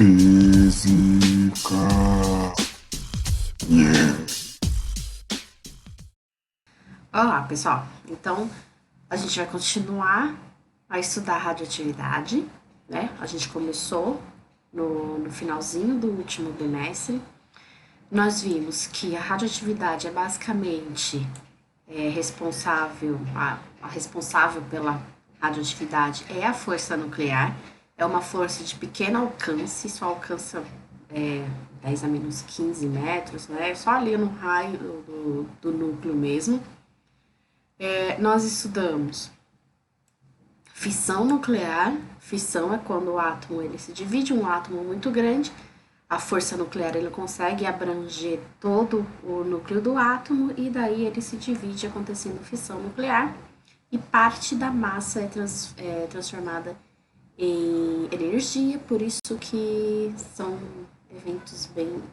Física. Yeah. Olá, pessoal. Então, a gente vai continuar a estudar radioatividade, né? A gente começou no finalzinho do último bimestre. Nós vimos que a radioatividade é basicamente a responsável pela radioatividade é a força nuclear. É uma força de pequeno alcance, só alcança 10 a menos 15 metros, né? Só ali no raio do núcleo mesmo. Nós estudamos fissão nuclear. Fissão é quando o átomo ele se divide, um átomo muito grande. A força nuclear ele consegue abranger todo o núcleo do átomo e daí ele se divide acontecendo fissão nuclear e parte da massa é transformada em energia, por isso que são eventos bem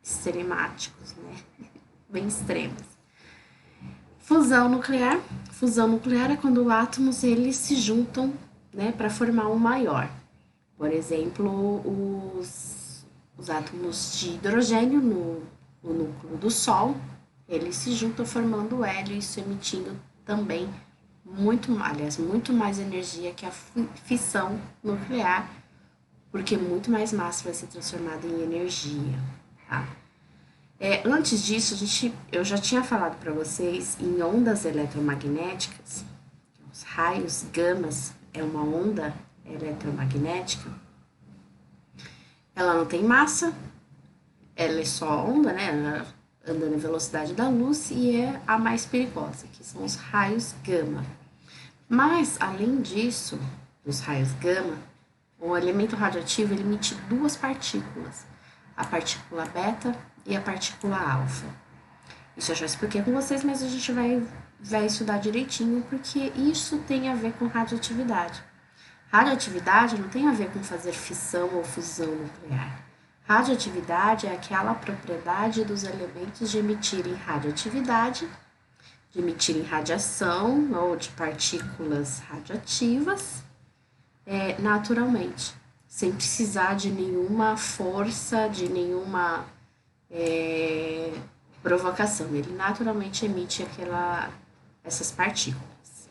extremáticos, né? Bem extremos. Fusão nuclear. Fusão nuclear é quando átomos eles se juntam, né, para formar um maior. Por exemplo, os átomos de hidrogênio no núcleo do Sol, eles se juntam formando hélio, isso emitindo também muito mais energia que a fissão nuclear, porque muito mais massa vai ser transformada em energia, tá? Antes disso, eu já tinha falado para vocês em ondas eletromagnéticas, os raios gamas é uma onda eletromagnética. Ela não tem massa, ela é só onda, né? Ela anda na velocidade da luz e é a mais perigosa, que são os raios gama. Mas, além disso, dos raios gama, o elemento radioativo ele emite duas partículas, a partícula beta e a partícula alfa. Isso eu já expliquei com vocês, mas a gente vai estudar direitinho, porque isso tem a ver com radioatividade. Radioatividade não tem a ver com fazer fissão ou fusão nuclear. Radioatividade é aquela propriedade dos elementos de emitirem radioatividade, de emitirem radiação ou de partículas radioativas naturalmente, sem precisar de nenhuma força, de nenhuma provocação. Ele naturalmente emite essas partículas.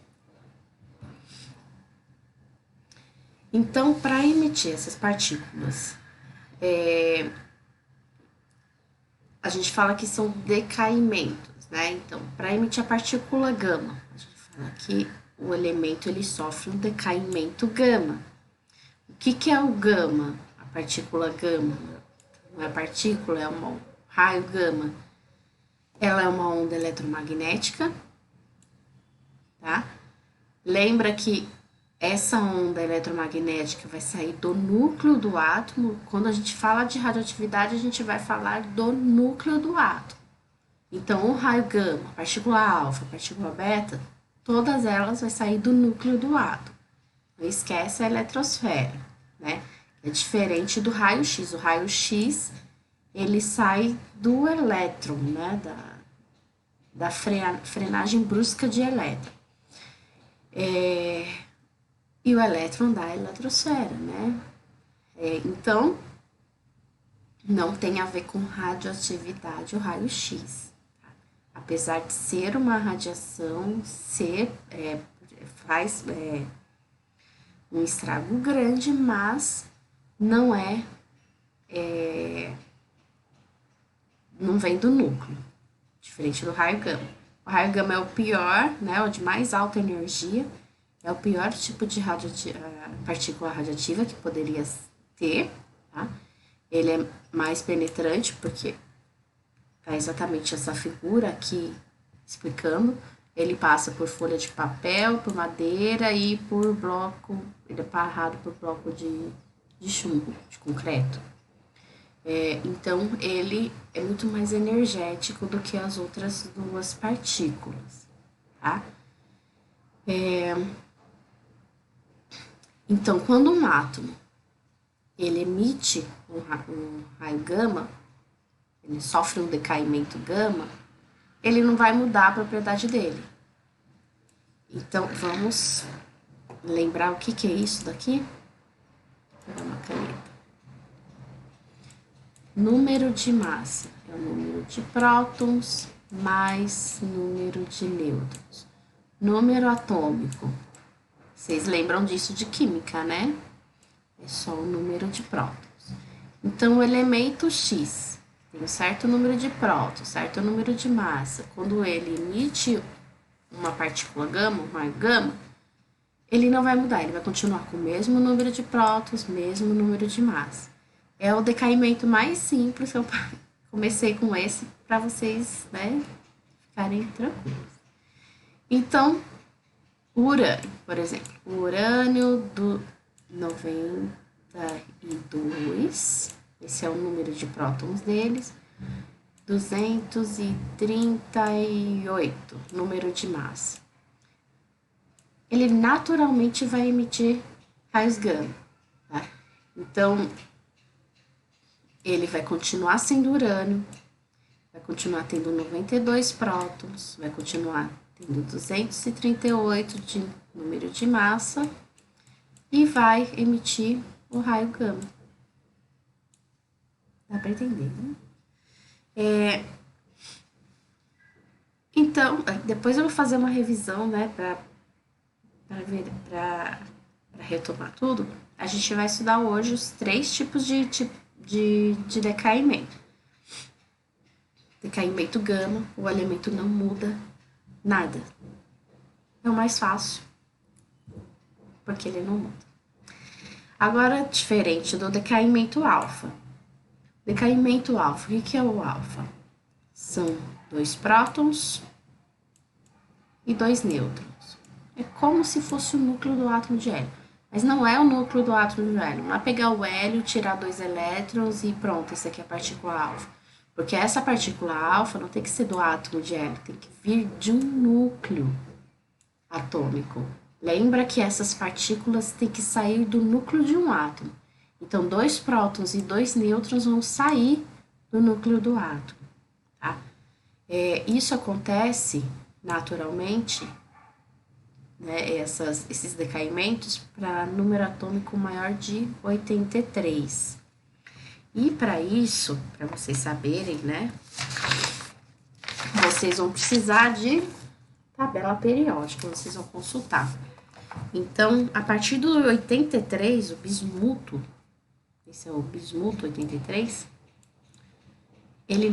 Então, para emitir essas partículas, a gente fala que são decaimentos, né? Então, para emitir a partícula gama, a gente fala que o elemento ele sofre um decaimento gama. O que é o gama? A partícula gama não é partícula, é um raio gama. Ela é uma onda eletromagnética, tá? Lembra que essa onda eletromagnética vai sair do núcleo do átomo. Quando a gente fala de radioatividade, a gente vai falar do núcleo do átomo. Então, o raio gama, a partícula alfa, a partícula beta, todas elas vão sair do núcleo do átomo. Não esquece a eletrosfera, né? É diferente do raio-x. O raio-x, ele sai do elétron, né? Da frenagem brusca de elétron. E o elétron da eletrosfera, né? Então, não tem a ver com radioatividade o raio-x. Tá? Apesar de ser uma radiação, faz um estrago grande, mas não não vem do núcleo, diferente do raio gama. O raio gama é o pior, né, o de mais alta energia, é o pior tipo de partícula radioativa que poderia ter, tá? Ele é mais penetrante porque é exatamente essa figura aqui explicando. Ele passa por folha de papel, por madeira e por bloco, ele é parado por bloco de chumbo, de concreto. Então, ele é muito mais energético do que as outras duas partículas, tá? Então, quando um átomo ele emite um raio gama, ele sofre um decaimento gama, ele não vai mudar a propriedade dele. Então, vamos lembrar o que é isso daqui? Vou pegar uma caneta. Número de massa é o número de prótons mais número de nêutrons. Número atômico. Vocês lembram disso de química, né? É só o número de prótons. Então, o elemento X tem um certo número de prótons, certo número de massa. Quando ele emite uma partícula gama, um raio gama, ele não vai mudar, ele vai continuar com o mesmo número de prótons, mesmo número de massa. É o decaimento mais simples, eu comecei com esse para vocês, né, ficarem tranquilos. Então, o urânio, por exemplo, o urânio do 92, esse é o número de prótons deles, 238, número de massa. Ele naturalmente vai emitir raios gama, tá? Então, ele vai continuar sendo urânio, vai continuar tendo 92 prótons, vai continuar tendo 238 de número de massa e vai emitir o raio gama. Dá para entender, né? Então, depois eu vou fazer uma revisão, né, para retomar tudo. A gente vai estudar hoje os 3 tipos de decaimento. Decaimento gama, o elemento não muda nada. É o mais fácil, porque ele não muda. Agora, diferente do decaimento alfa. Decaimento alfa, o que é o alfa? São 2 prótons e 2 nêutrons. É como se fosse o núcleo do átomo de hélio. Mas não é o núcleo do átomo de hélio. Não é pegar o hélio, tirar 2 elétrons e pronto, essa aqui é a partícula alfa. Porque essa partícula alfa não tem que ser do átomo de hélio, tem que vir de um núcleo atômico. Lembra que essas partículas têm que sair do núcleo de um átomo. Então, 2 prótons e 2 nêutrons vão sair do núcleo do átomo. Tá? Isso acontece naturalmente, né, esses decaimentos, para número atômico maior de 83. E para isso, para vocês saberem, né, vocês vão precisar de tabela periódica, vocês vão consultar. Então, a partir do 83, o bismuto, esse é o bismuto 83, ele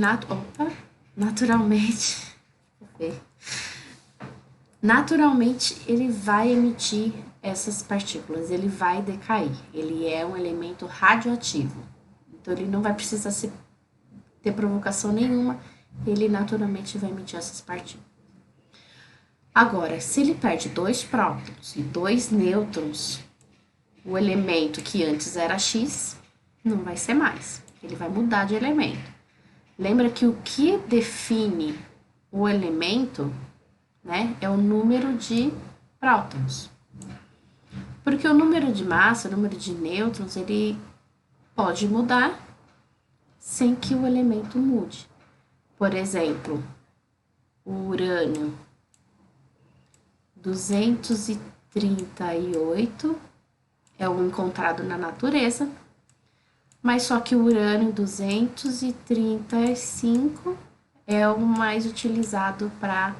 naturalmente ele vai emitir essas partículas, ele vai decair, ele é um elemento radioativo, então ele não vai precisar ter provocação nenhuma, ele naturalmente vai emitir essas partículas. Agora, se ele perde 2 prótons e 2 nêutrons, o elemento que antes era X não vai ser mais, ele vai mudar de elemento. Lembra que o que define o elemento, né, é o número de prótons. Porque o número de massa, o número de nêutrons, ele pode mudar sem que o elemento mude. Por exemplo, o urânio 238 é o encontrado na natureza, mas só que o urânio 235 é o mais utilizado para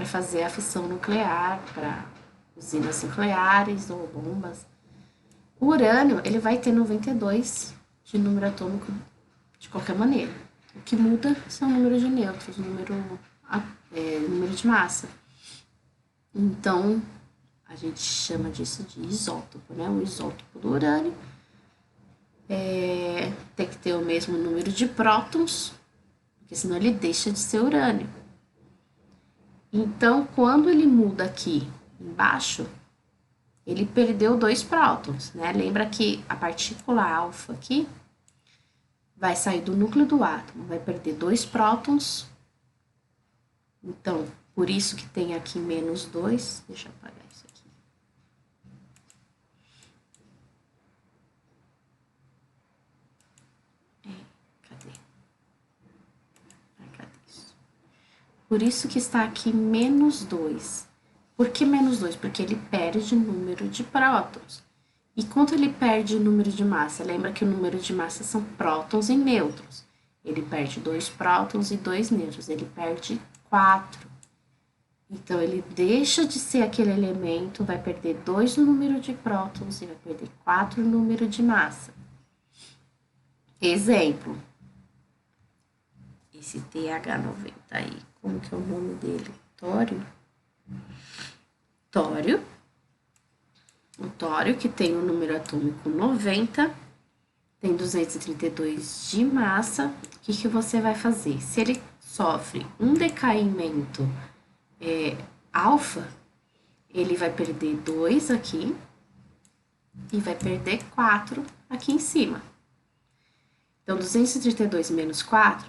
fazer a fissão nuclear, para usinas nucleares ou bombas. O urânio, ele vai ter 92 de número atômico de qualquer maneira. O que muda são o número de nêutrons, número de massa. Então, a gente chama disso de isótopo, né? O isótopo do urânio tem que ter o mesmo número de prótons, porque senão ele deixa de ser urânio. Então, quando ele muda aqui embaixo, ele perdeu 2 prótons, né? Lembra que a partícula alfa aqui vai sair do núcleo do átomo, vai perder 2 prótons. Então, por isso que tem aqui menos 2. Deixa eu apagar isso aqui. Cadê? Cadê isso? Por isso que está aqui menos 2. Por que menos 2? Porque ele perde o número de prótons. E quanto ele perde o número de massa? Lembra que o número de massa são prótons e nêutrons. Ele perde 2 prótons e 2 nêutrons. Ele perde 4. Então, ele deixa de ser aquele elemento, vai perder 2 números de prótons e vai perder 4 número de massa. Exemplo. Esse TH90 aí, como que é o nome dele? Tório? Tório. O tório, que tem o número atômico 90, tem 232 de massa. O que você vai fazer? Se ele sofre um decaimento alfa, ele vai perder 2 aqui e vai perder 4 aqui em cima. Então, 232 menos 4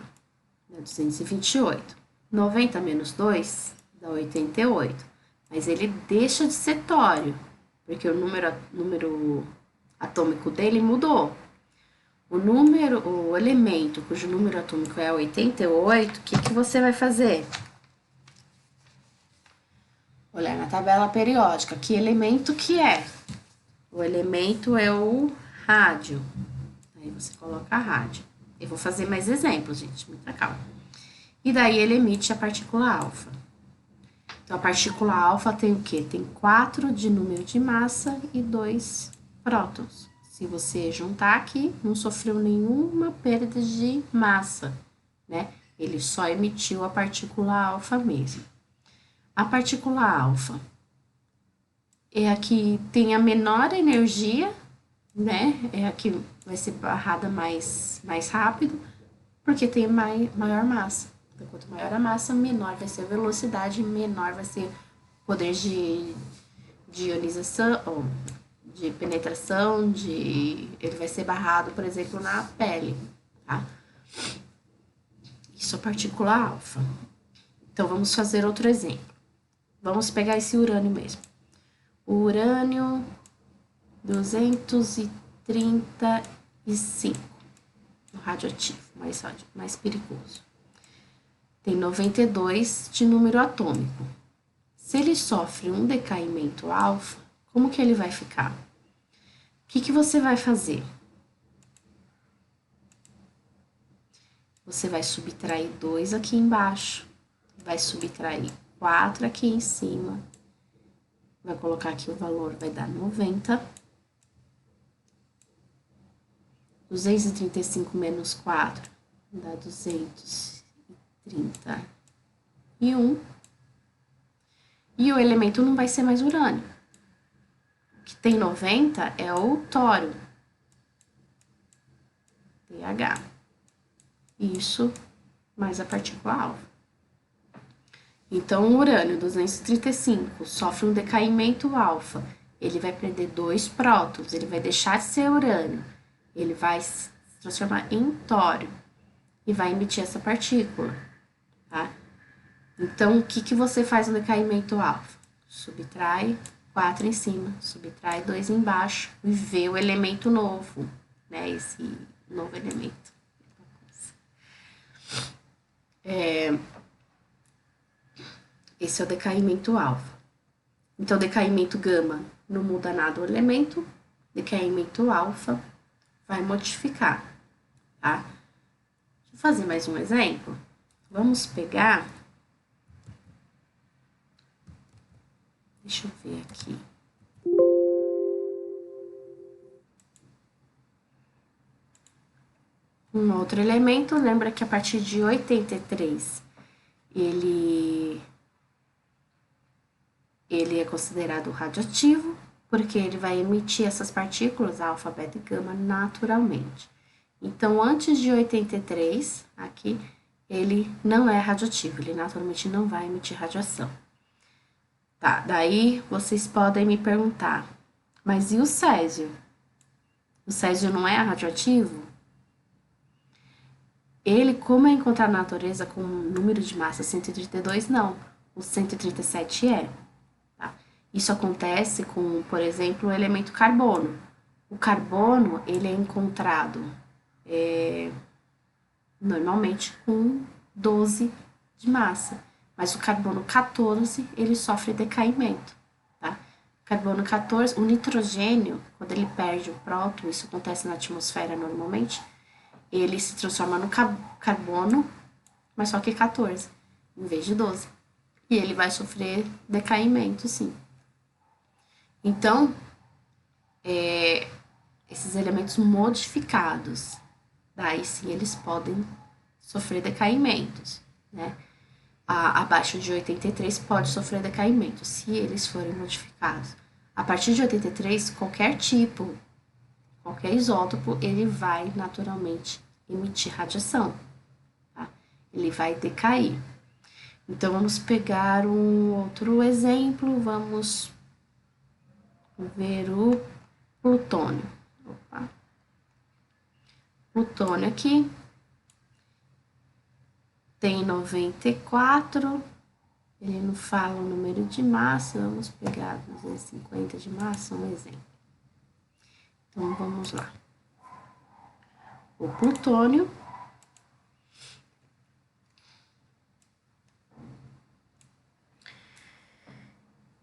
dá 228. 90 menos 2 dá 88. Mas ele deixa de ser tório, porque o número atômico dele mudou. O elemento cujo número atômico é 88, o que você vai fazer? Olhar na tabela periódica, que elemento que é? O elemento é o rádio. Aí você coloca rádio. Eu vou fazer mais exemplos, gente, muita calma. E daí ele emite a partícula alfa. Então, a partícula alfa tem o quê? Tem 4 de número de massa e 2 prótons. Se você juntar aqui, não sofreu nenhuma perda de massa, né? Ele só emitiu a partícula alfa mesmo. A partícula alfa é a que tem a menor energia, né? É a que vai ser barrada mais rápido, porque tem maior massa. Então, quanto maior a massa, menor vai ser a velocidade, menor vai ser o poder de ionização, ou de penetração, ele vai ser barrado, por exemplo, na pele, tá? Isso é partícula alfa. Então, vamos fazer outro exemplo. Vamos pegar esse urânio mesmo. O urânio 235, o radioativo, mais perigoso. Tem 92 de número atômico. Se ele sofre um decaimento alfa, como que ele vai ficar? O que você vai fazer? Você vai subtrair 2 aqui embaixo, vai subtrair 4 aqui em cima, vai colocar aqui o valor, vai dar 90. 235 menos 4 dá 231. E o elemento não vai ser mais urânio. O que tem 90 é o tório. TH. Isso mais a partícula alfa. Então, o urânio 235 sofre um decaimento alfa. Ele vai perder 2 prótons, ele vai deixar de ser urânio. Ele vai se transformar em tório e vai emitir essa partícula, tá? Então, o que você faz no decaimento alfa? Subtrai 4 em cima, subtrai 2 embaixo e vê o elemento novo, né? Esse novo elemento. Esse é o decaimento alfa. Então, decaimento gama não muda nada o elemento, decaimento alfa vai modificar, tá? Deixa eu fazer mais um exemplo. Vamos pegar... Deixa eu ver aqui. Um outro elemento, lembra que a partir de 83, ele é considerado radioativo, porque ele vai emitir essas partículas, alfa, beta e gama, naturalmente. Então, antes de 83, aqui, ele não é radioativo, ele naturalmente não vai emitir radiação. Tá, daí vocês podem me perguntar, mas e o césio? O césio não é radioativo? Ele, como é encontrado na natureza com um número de massa 132, não. O 137 é. Tá? Isso acontece com, por exemplo, o elemento carbono. O carbono, ele é encontrado normalmente com 12 de massa. Mas o carbono 14, ele sofre decaimento, tá? carbono 14, o nitrogênio, quando ele perde o próton, isso acontece na atmosfera normalmente, ele se transforma no carbono, mas só que 14, em vez de 12. E ele vai sofrer decaimento, sim. Então, esses elementos modificados, daí sim eles podem sofrer decaímentos, né? Abaixo de 83 pode sofrer decaimento, se eles forem modificados. A partir de 83, qualquer tipo, qualquer isótopo, ele vai naturalmente emitir radiação, tá? Ele vai decair. Então, vamos pegar um outro exemplo, vamos ver o plutônio. Opa. Plutônio aqui tem 94, ele não fala o número de massa, vamos pegar 250 de massa, um exemplo. Então, vamos lá. O plutônio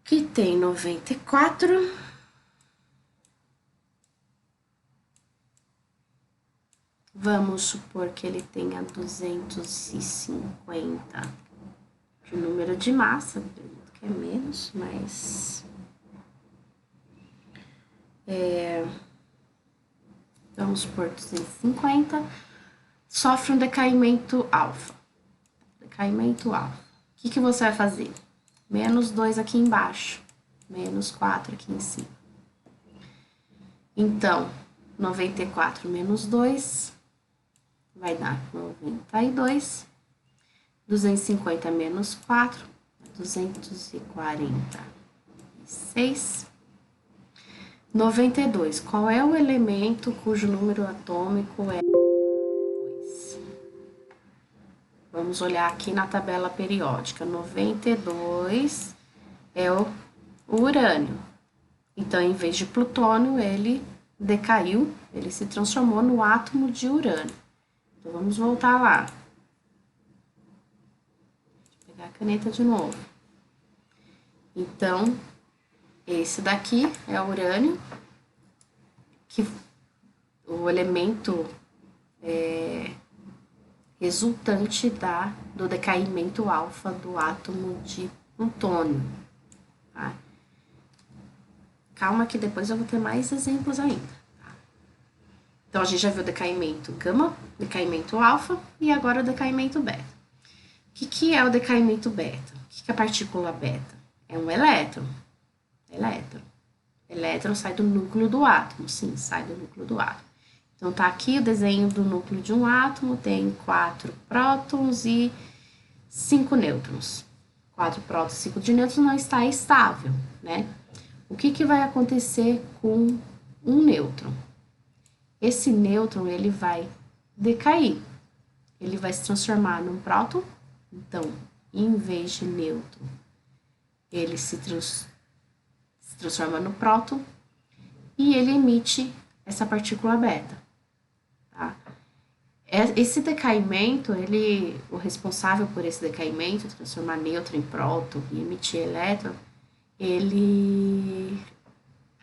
que tem 94, vamos supor que ele tenha 250 de número de massa, acredito que é menos, mas vamos supor 250, sofre um decaimento alfa. Decaimento alfa. O que você vai fazer? Menos 2 aqui embaixo, menos 4 aqui em cima. Então, 94 menos 2 vai dar 92. 250 menos 4, 246. 92. Qual é o elemento cujo número atômico é 2? Vamos olhar aqui na tabela periódica. 92 é o urânio. Então, em vez de plutônio, ele decaiu, ele se transformou no átomo de urânio. Então, vamos voltar lá. Vou pegar a caneta de novo. Então, esse daqui é o urânio, que o elemento resultante do decaimento alfa do átomo de plutônio. Tá? Calma que depois eu vou ter mais exemplos ainda. Tá? Então, a gente já viu o decaimento gama, decaimento alfa e agora o decaimento beta. O que é o decaimento beta? O que é a partícula beta? É um elétron. Elétron sai do núcleo do átomo, sim, sai do núcleo do átomo. Então, tá aqui o desenho do núcleo de um átomo, tem 4 prótons e 5 nêutrons. 4 prótons e 5 de nêutrons não está estável, né? O que vai acontecer com um nêutron? Esse nêutron, ele vai decair. Ele vai se transformar num próton. Então, em vez de nêutron, ele se transforma no próton e ele emite essa partícula beta. Tá? Esse decaimento, o responsável por esse decaimento, transformar nêutron em próton e emitir elétron,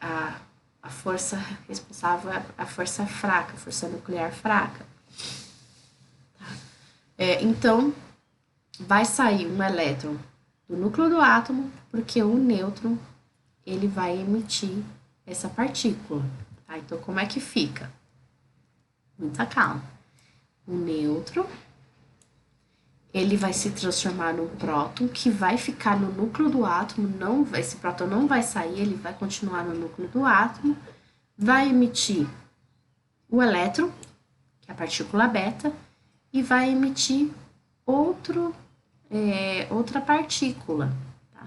a força responsável é a força fraca, a força nuclear fraca. Tá? Então, vai sair um elétron do núcleo do átomo, porque o nêutron ele vai emitir essa partícula. Tá? Então, como é que fica? Muita calma. O nêutron, ele vai se transformar num próton que vai ficar no núcleo do átomo, esse próton não vai sair, ele vai continuar no núcleo do átomo, vai emitir o elétron, que é a partícula beta, e vai emitir outra partícula. Tá?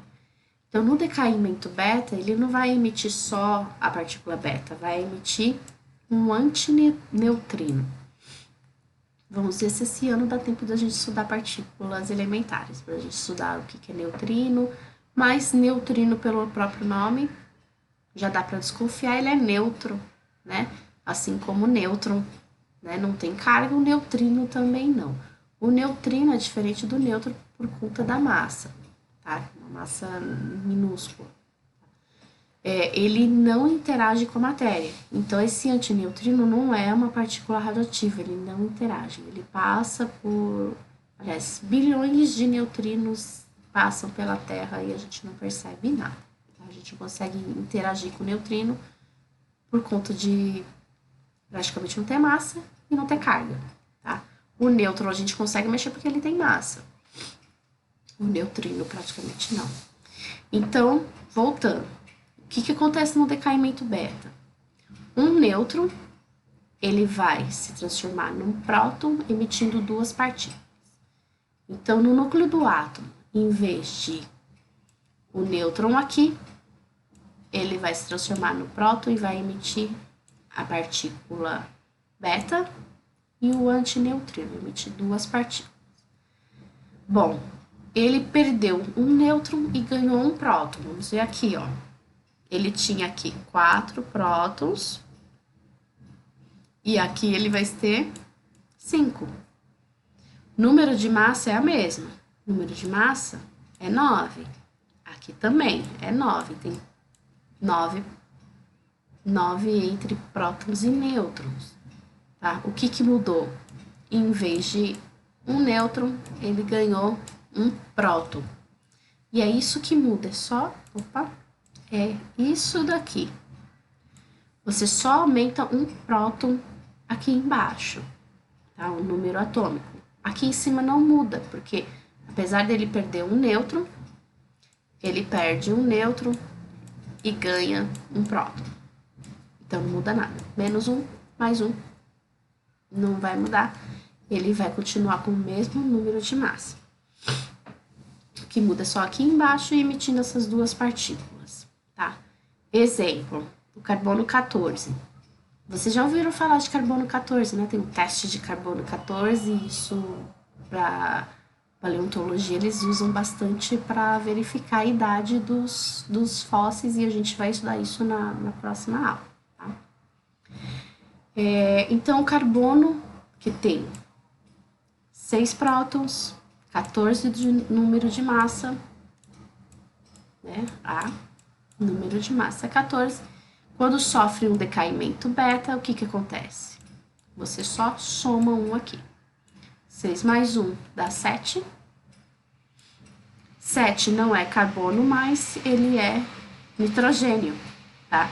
Então, no decaimento beta, ele não vai emitir só a partícula beta, vai emitir um antineutrino. Vamos ver se esse ano dá tempo da gente estudar partículas elementares, para a gente estudar o que é neutrino, mas neutrino, pelo próprio nome, já dá para desconfiar, ele é neutro, né? Assim como o nêutron, né? Não tem carga, o neutrino também não. O neutrino é diferente do nêutron por conta da massa, tá? Uma massa minúscula. ele não interage com a matéria. Então, esse antineutrino não é uma partícula radioativa, ele não interage. Ele passa por, aliás, bilhões de neutrinos passam pela Terra e a gente não percebe nada. A gente consegue interagir com o neutrino por conta de praticamente não ter massa e não ter carga, tá? O nêutron a gente consegue mexer porque ele tem massa. O neutrino praticamente não. Então, voltando. O que acontece no decaimento beta? Um nêutron, ele vai se transformar num próton emitindo duas partículas. Então, no núcleo do átomo, em vez de o nêutron aqui, ele vai se transformar no próton e vai emitir a partícula beta e o antineutrino, emitir duas partículas. Bom, ele perdeu um nêutron e ganhou um próton. Vamos ver aqui, ó. Ele tinha aqui 4 prótons e aqui ele vai ter 5. Número de massa é a mesma. Número de massa é 9. Aqui também é 9. Tem 9 entre prótons e nêutrons. Tá? O que mudou? Em vez de um nêutron, ele ganhou um próton. E é isso que muda, é isso daqui. Você só aumenta um próton aqui embaixo, tá? O número atômico. Aqui em cima não muda, porque apesar dele perder um nêutron, ele perde um nêutron e ganha um próton. Então não muda nada. Menos um, mais um. Não vai mudar. Ele vai continuar com o mesmo número de massa. O que muda só aqui embaixo e emitindo essas duas partículas, tá? Exemplo, o carbono 14. Vocês já ouviram falar de carbono 14, né? Tem um teste de carbono 14 e isso para paleontologia eles usam bastante para verificar a idade dos fósseis e a gente vai estudar isso na próxima aula, tá? Então, o carbono que tem 6 prótons, 14 de número de massa, né? Número de massa é 14. Quando sofre um decaimento beta, o que acontece? Você só soma um aqui. 6 mais 1 dá 7. 7 não é carbono mais, ele é nitrogênio, tá?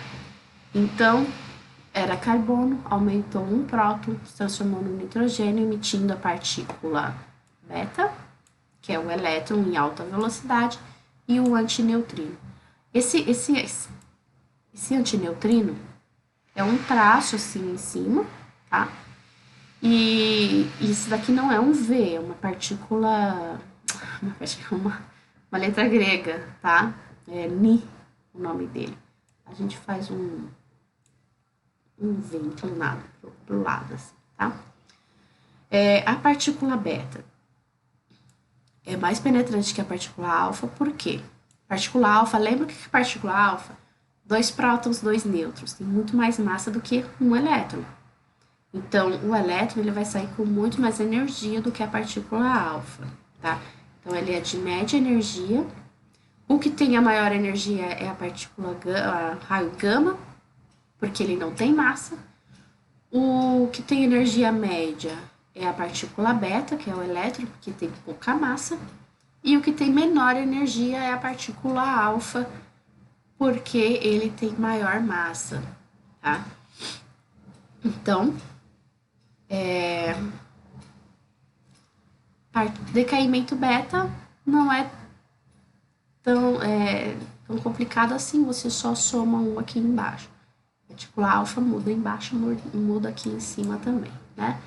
Então, era carbono, aumentou um próton, se transformou no nitrogênio, emitindo a partícula beta, que é o elétron em alta velocidade, e o antineutrino. Esse antineutrino é um traço assim em cima, tá? E isso daqui não é um V, é uma partícula, uma letra grega, tá? É Ni, o nome dele. A gente faz um V inclinado pro lado, assim, tá? A partícula beta é mais penetrante que a partícula alfa, por quê? Partícula alfa, lembra o que é partícula alfa? 2 prótons, 2 nêutrons, tem muito mais massa do que um elétron. Então, o elétron ele vai sair com muito mais energia do que a partícula alfa, tá? Então, ele é de média energia. O que tem a maior energia é a partícula raio gama, porque ele não tem massa. O que tem energia média é a partícula beta, que é o elétron, porque tem pouca massa. E o que tem menor energia é a partícula alfa, porque ele tem maior massa, tá? Então, decaimento beta não é tão complicado assim, você só soma um aqui embaixo. A partícula alfa muda embaixo, muda aqui em cima também, né?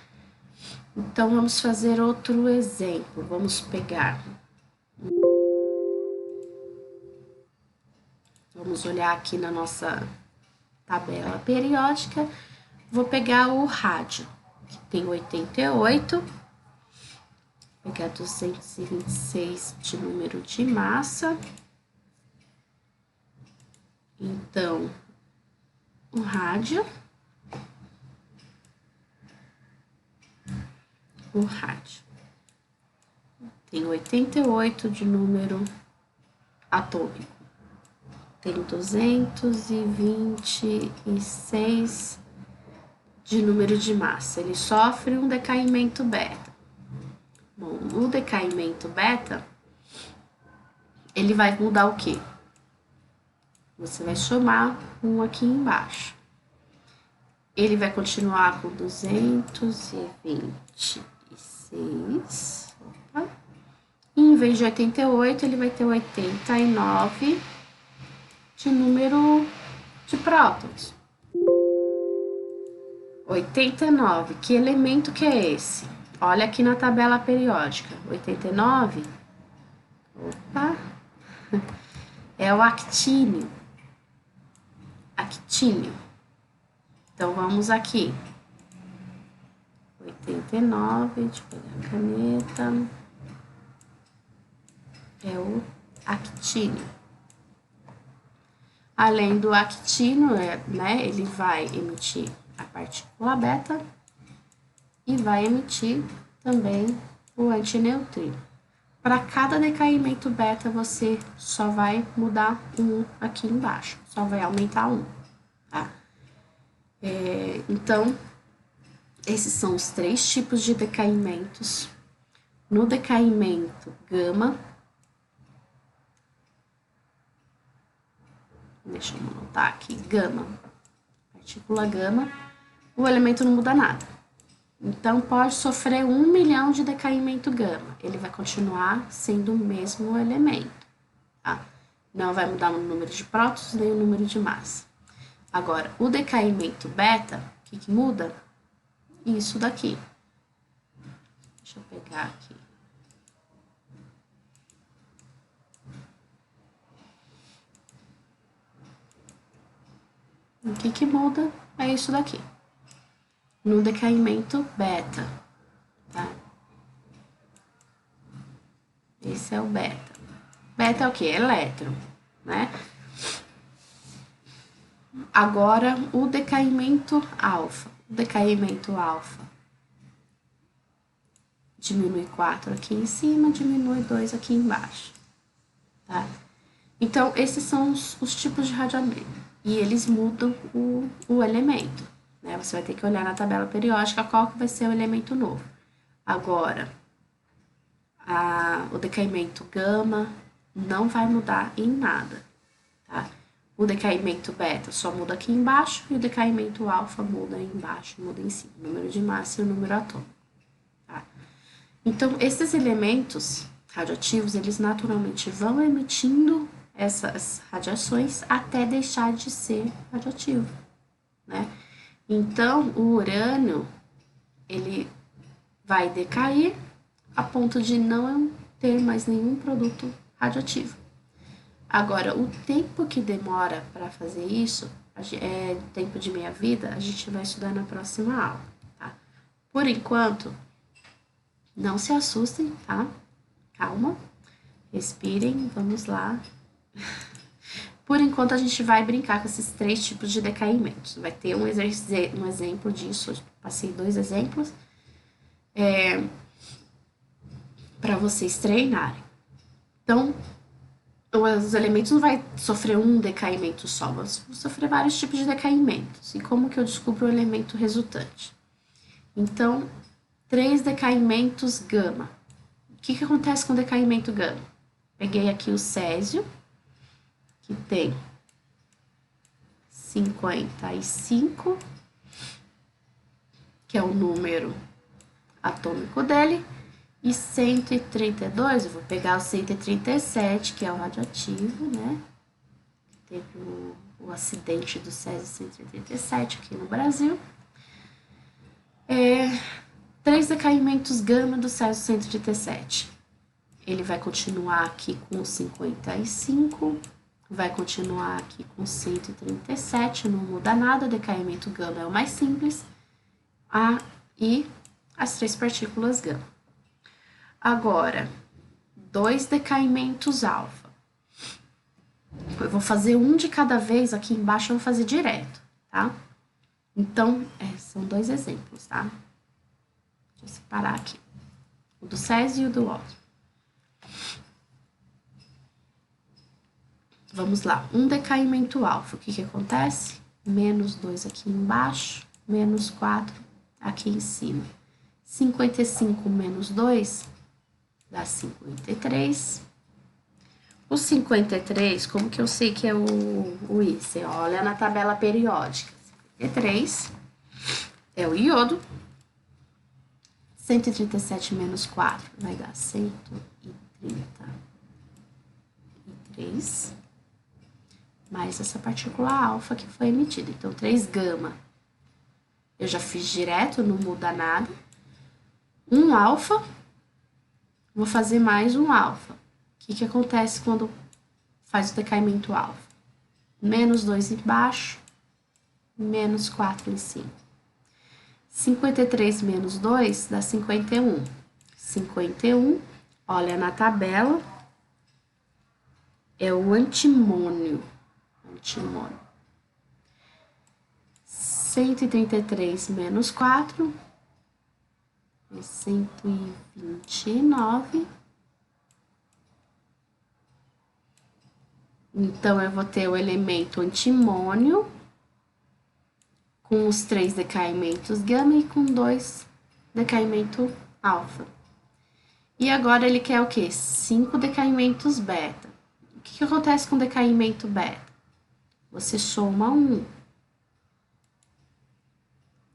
Então, vamos fazer outro exemplo. Vamos pegar... Vamos olhar aqui na nossa tabela periódica. Vou pegar o rádio, que tem 88. Vou pegar 226 de número de massa. Então, o rádio. Tem 88 de número atômico. tem 226 de número de massa. Ele sofre um decaimento beta. Bom, o decaimento beta, ele vai mudar o quê? Você vai somar um aqui embaixo. Ele vai continuar com 226. Opa. E em vez de 88, ele vai ter 89 de número de prótons. 89, que elemento que é esse? Olha aqui na tabela periódica. 89, opa, é o actínio. Actínio. Então, vamos aqui. 89, deixa eu pegar a caneta. É o actínio. Além do actínio, né, ele vai emitir a partícula beta e vai emitir também o antineutrino. Para cada decaimento beta, você só vai mudar um aqui embaixo, só vai aumentar um, tá? Então, esses são os 3 tipos de decaimentos. No decaimento gama, deixa eu anotar aqui, gama, partícula gama, o elemento não muda nada. Então, pode sofrer 1 milhão de decaimento gama, ele vai continuar sendo o mesmo elemento, tá? Não vai mudar o número de prótons nem o número de massa. Agora, o decaimento beta, o que muda? Isso daqui. Deixa eu pegar aqui. O que muda é isso daqui. No decaimento beta, tá? Esse é o beta. Beta é o quê? Elétron, né? Agora, o decaimento alfa. O decaimento alfa diminui 4 aqui em cima, diminui 2 aqui embaixo, tá? Então, esses são os tipos de radioamento. E eles mudam o elemento, né? Você vai ter que olhar na tabela periódica qual que vai ser o elemento novo. Agora, o decaimento gama não vai mudar em nada, tá? O decaimento beta só muda aqui embaixo e o decaimento alfa muda aí embaixo, muda em cima, o número de massa e o número atômico, tá? Então, esses elementos radioativos, eles naturalmente vão emitindo essas radiações até deixar de ser radioativo, né? Então, o urânio, ele vai decair a ponto de não ter mais nenhum produto radioativo. Agora, o tempo que demora para fazer isso, o tempo de meia-vida, a gente vai estudar na próxima aula, tá? Por enquanto, não se assustem, tá? Calma, respirem, vamos lá. Por enquanto, a gente vai brincar com esses 3 tipos de decaimentos. Vai ter um exemplo disso, eu passei 2 exemplos, para vocês treinarem. Então, os elementos não vai sofrer um decaimento só, vão sofrer vários tipos de decaimentos. E como que eu descubro o elemento resultante? Então, 3 decaimentos gama. O que acontece com o decaimento gama? Peguei aqui o césio, que tem 55, que é o número atômico dele, e 132, eu vou pegar o 137, que é o radioativo, né? Teve o acidente do césio 137 aqui no Brasil. 3 decaimentos gama do césio 137. Ele vai continuar aqui com 55, vai continuar aqui com 137, não muda nada, o decaimento gama é o mais simples, e as 3 partículas gama. Agora, 2 decaimentos alfa. Eu vou fazer um de cada vez, aqui embaixo eu vou fazer direto, tá? Então, são 2 exemplos, tá? Deixa eu separar aqui. O do césio e o do ódio. Vamos lá, um decaimento alfa. O que que acontece? Menos 2 aqui embaixo, menos 4 aqui em cima. 55 menos 2 dá 53. O 53, como que eu sei que é o I? Você olha na tabela periódica. 53 é o iodo. 137 menos 4 vai dar 133. Mais essa partícula alfa que foi emitida. Então, 3 gama. Eu já fiz direto, não muda nada. 1 alfa. Vou fazer mais um alfa. O que acontece quando faz o decaimento alfa? Menos 2 embaixo, menos 4 em cima. 53 menos 2 dá 51. 51, olha na tabela, é o antimônio. 133 menos 4 é 129. Então, eu vou ter o elemento antimônio com os 3 decaimentos gama e com 2 decaimentos alfa. E agora ele quer o quê? 5 decaimentos beta. O que acontece com o decaimento beta? Você soma 1.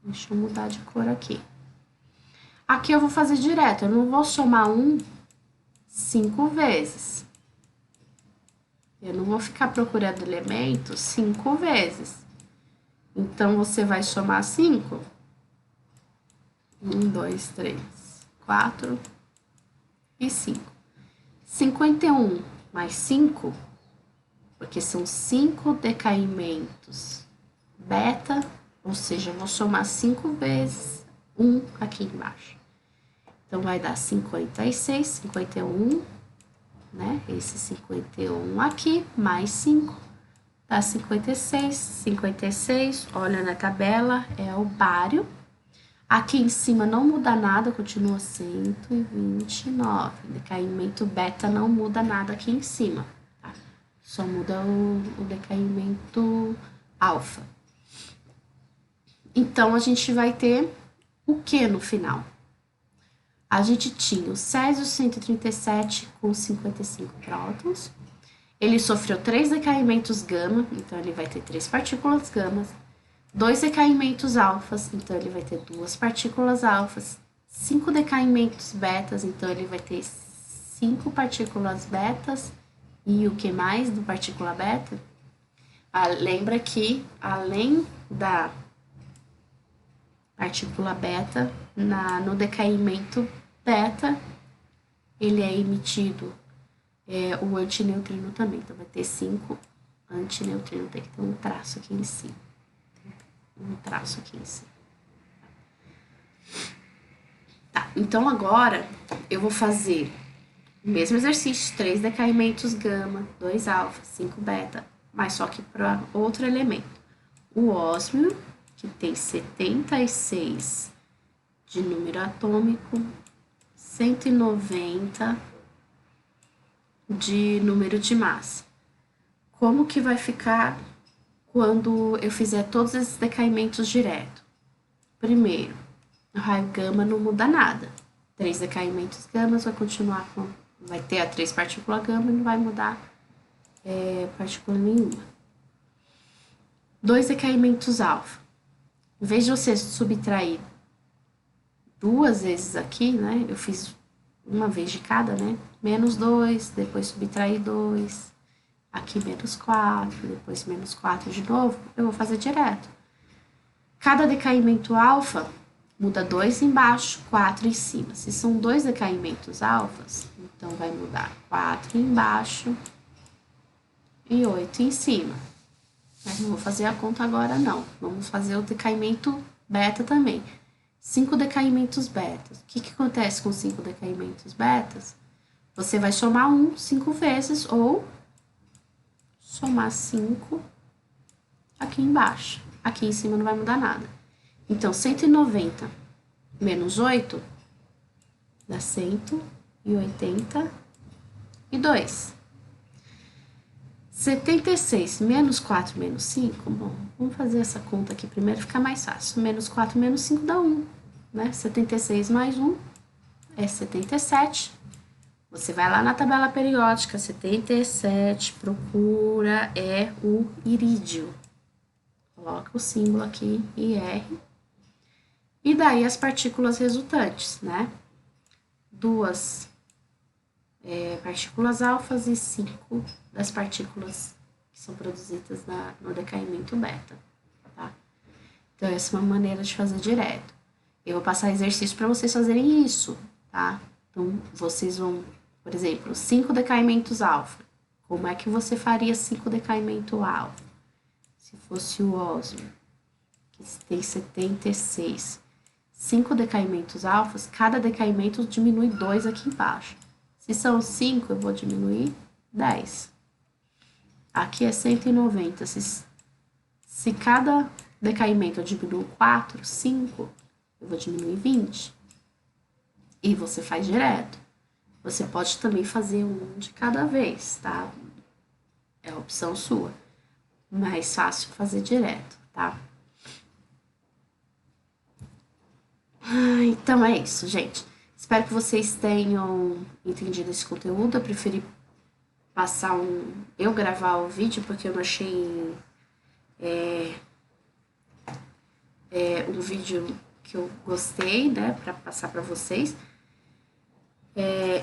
Deixa eu mudar de cor aqui. Aqui eu vou fazer direto, eu não vou somar 1 5 vezes. Eu não vou ficar procurando elementos 5 vezes. Então, você vai somar 5. 1, 2, 3, 4 e 5. 51 mais 5, porque são 5 decaimentos beta, ou seja, eu vou somar 5 vezes 1 aqui embaixo. Então, vai dar 56, 51, né? Esse 51 aqui, mais 5, dá 56. 56, olha na tabela, é o bário. Aqui em cima não muda nada, continua 129. Decaimento beta não muda nada aqui em cima, tá? Só muda o decaimento alfa. Então, a gente vai ter o que no final? A gente tinha o Césio 137 com 55 prótons. Ele sofreu 3 decaimentos gama, então ele vai ter 3 partículas gamas. 2 decaimentos alfas, então ele vai ter 2 partículas alfas. 5 decaimentos betas, então ele vai ter 5 partículas betas. E o que mais do partícula beta? Lembra que, além da partícula beta, no decaimento beta, ele é emitido o antineutrino também. Então, vai ter 5 antineutrinos. Tem que ter um traço aqui em cima. Tá, então agora eu vou fazer o mesmo exercício, 3 decaimentos gama, 2 alfa, 5 beta, mas só que para outro elemento. O ósmio, que tem 76 de número atômico, 190 de número de massa. Como que vai ficar quando eu fizer todos esses decaimentos direto? Primeiro, o raio gama não muda nada. 3 decaimentos gamas vai continuar com... Vai ter a 3 partículas gama e não vai mudar partícula nenhuma. 2 decaimentos alfa. Em vez de você subtrair 2 vezes aqui, né? Eu fiz uma vez de cada, né? Menos 2, depois subtrair 2. Aqui menos 4, depois menos 4 de novo. Eu vou fazer direto. Cada decaimento alfa muda 2 embaixo, 4 em cima. Se são 2 decaimentos alfas, então vai mudar 4 embaixo e 8 em cima. Mas não vou fazer a conta agora, não. Vamos fazer o decaimento beta também. 5 decaimentos betas. O que acontece com 5 decaimentos betas? Você vai somar 1 5 vezes ou somar 5 aqui embaixo. Aqui em cima não vai mudar nada. Então, 190 menos 8 dá 182. 76 menos 4 menos 5, bom, vamos fazer essa conta aqui primeiro, fica mais fácil. Menos 4 menos 5 dá 1, né? 76 mais 1 é 77. Você vai lá na tabela periódica, 77, procura, é o irídio. Coloca o símbolo aqui, IR. E daí as partículas resultantes, né? Duas partículas alfas e 5 das partículas que são produzidas no decaimento beta, tá? Então, essa é uma maneira de fazer direto. Eu vou passar exercício para vocês fazerem isso, tá? Então, vocês vão, por exemplo, 5 decaimentos alfa. Como é que você faria 5 decaimentos alfa? Se fosse o Osmo, que tem 76. 5 decaimentos alfas, cada decaimento diminui 2 aqui embaixo. Se são 5, eu vou diminuir 10. Aqui é 190. Se cada decaimento eu diminuo 4, 5, eu vou diminuir 20. E você faz direto. Você pode também fazer um de cada vez, tá? É a opção sua. Mais fácil fazer direto, tá? Então é isso, gente. Espero que vocês tenham entendido esse conteúdo. Eu preferi eu gravar o vídeo porque eu não achei um vídeo que eu gostei, né, para passar para vocês.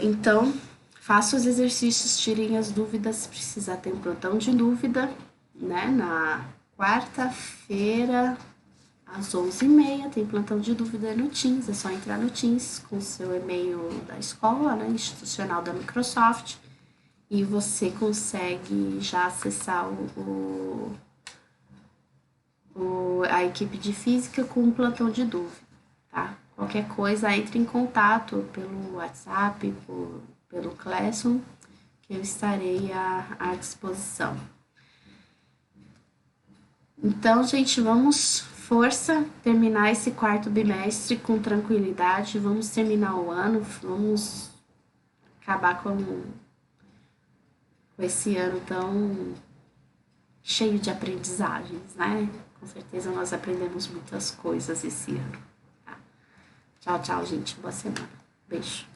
Então, faça os exercícios, tirem as dúvidas. Se precisar ter um plantão de dúvida, né, na quarta-feira, às 11h30, tem plantão de dúvida no Teams. É só entrar no Teams com o seu e-mail da escola, né, institucional da Microsoft, e você consegue já acessar a equipe de física com um plantão de dúvida, tá? Qualquer coisa, entre em contato pelo WhatsApp, pelo Classroom, que eu estarei à disposição. Então, gente, vamos, força, terminar esse quarto bimestre com tranquilidade, vamos terminar o ano, vamos acabar com esse ano tão cheio de aprendizagens, né? Com certeza nós aprendemos muitas coisas esse ano. Tá? Tchau, tchau, gente. Boa semana. Beijo.